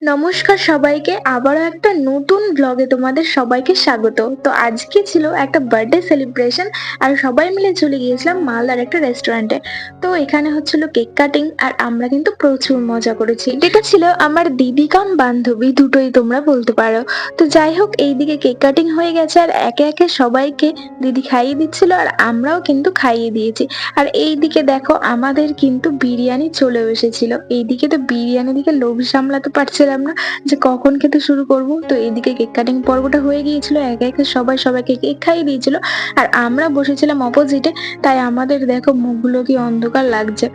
নমস্কার সবাইকে, আবারও একটা নতুন ব্লগে তোমাদের সবাইকে স্বাগত। তো আজকে ছিল একটা বার্থডে সেলিব্রেশন আর সবাই মিলে চলে গিয়েছিলাম মালদার একটা রেস্টুরেন্টে। তো এখানে হচ্ছিল কেক কাটিং আর আমরা কিন্তু প্রচুর মজা করেছি। এটা ছিল আমার দিদি কাম বান্ধবী, দুটোই তোমরা বলতে পারো। তো যাই হোক, এইদিকে কেক কাটিং হয়ে গেছে আর একে একে সবাইকে দিদি খাইয়ে দিচ্ছিল আর আমরাও কিন্তু খাইয়ে দিয়েছি। আর এইদিকে দেখো আমাদের কিন্তু বিরিয়ানি চলেও এসেছিল। এইদিকে তো বিরিয়ানি দিকে লোভ সামলাতে পারছিলাম না যে কখন খেতে শুরু করব। তো এইদিকে কেক কাটিং পর্বটা হয়ে গিয়েছিল, একে একে সবাই সবাইকে কেক খাইয়ে দিয়েছিল আর আমরা বসেছিলাম অপোজিটে। তাই আমাদের দেখো মুখগুলো কি অন্ধকার লাগছে।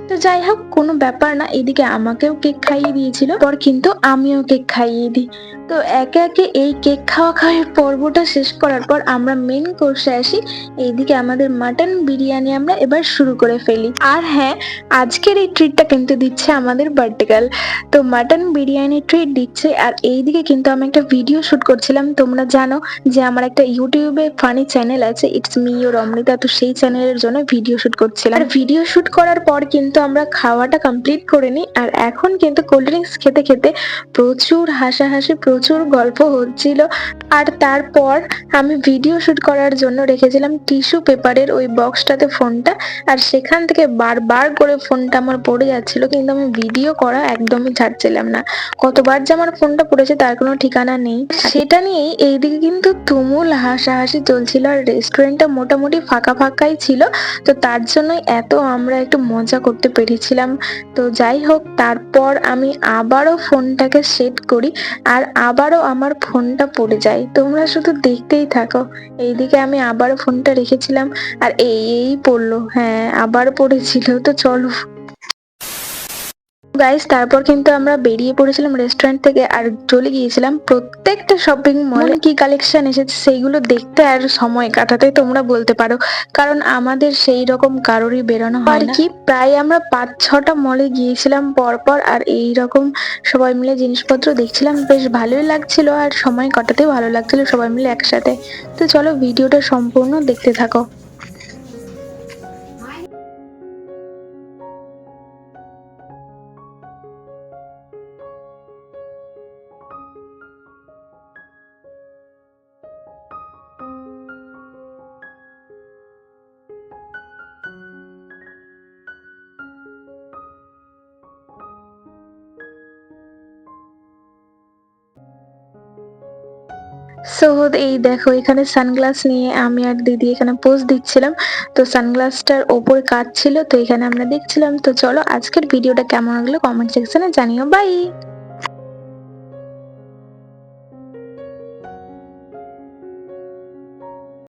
তো যাই হোক, কোনো ব্যাপার না, এদিকে আমাকেও কেক খাইয়ে দিয়েছিল, পর কিন্তু আমিও কেক খাইয়ে দিই। তো একে একে এই কেক খাওয়া খাওয়ার পর্বটা শেষ করার পর আমরা মেন কোর্সে আসি। এইদিকে আমাদের মাটন বিরিয়ানি আমরা এবার শুরু করে ফেলি। আর হ্যাঁ, আজকের এই ট্রিটটা কিন্তু দিচ্ছে আমাদের বার্থডে গার্ল। তো মাটন বিরিয়ানি ট্রিট দিচ্ছে আর এইদিকে কিন্তু আমি একটা ভিডিও শুট করছিলাম। তোমরা জানো যে আমার একটা ইউটিউবে ফানি চ্যানেল আছে, ইটস মি ওর অমৃতা। তো সেই চ্যানেলের জন্য ভিডিও শুট করছিলাম। আর ভিডিও শুট করার পর কিন্তু আমরা খাওয়াটা কমপ্লিট করে নিই আর এখন কিন্তু কোল্ড ড্রিঙ্কস খেতে খেতে প্রচুর হাসাহাসি, প্রচুর গল্প হচ্ছিল। আর তারপর আমি ভিডিও শুট করার জন্য রেখেছিলাম টিস্যু পেপারের ওই বক্সটাতে ফোনটা, আর সেখান থেকে বারবার করে ফোনটা আমার পড়ে যাচ্ছিল, কিন্তু আমি ভিডিও করা একদমই ছাড়ছিলাম না। কতবার যে আমার ফোনটা পড়েছে তার কোনো ঠিকানা নেই। সেটা নিয়েই এইদিকে কিন্তু তুমুল হাসাহাসি চলছিল আর রেস্টুরেন্টটা মোটামুটি ফাঁকা ফাঁকাই ছিল। তো তার জন্যই এত আমরা একটু মজা করতে পেরেছিলাম। তো যাই হোক, তারপর আমি আবারও ফোনটাকে সেট করি আর আবারও আমার ফোনটা পড়ে যায়। তোমরা শুধু দেখতেই থাকো। এইদিকে আমি আবারও ফোনটা রেখেছিলাম আর এই পড়লো, হ্যাঁ আবার পড়েছিল। তো চলো গাইস, তারপর কিন্তু আমরা বেরিয়ে পড়েছিলাম রেস্টুরেন্ট থেকে আর চলে গিয়েছিলাম প্রত্যেকটা শপিং মলে কি কালেকশন এসেছে সেইগুলো দেখতে আর সময় কাটাতে তোমরা বলতে পারো, কারণ আমাদের সেই রকম কারোরই বেরোনো হয় না। কি প্রায় আমরা 5-6টা মলে গিয়েছিলাম পরপর আর এই রকম সবাই মিলে জিনিসপত্র দেখছিলাম, বেশ ভালোই লাগছিল আর সময় কাটাতেও ভালো লাগছিল সবাই মিলে একসাথে। তো চলো ভিডিওটা সম্পূর্ণ দেখতে থাকো। সো এই দেখো, এখানে সানগ্লাস নিয়ে আমি আর দিদি এখানে পোজ দিচ্ছিলাম। তো সানগ্লাসটার ওপরে কাজ ছিল, তো এখানে আমরা দেখছিলাম। তো চলো, আজকের ভিডিওটা কেমন লাগলো কমেন্ট সেকশনে জানিও। বাই।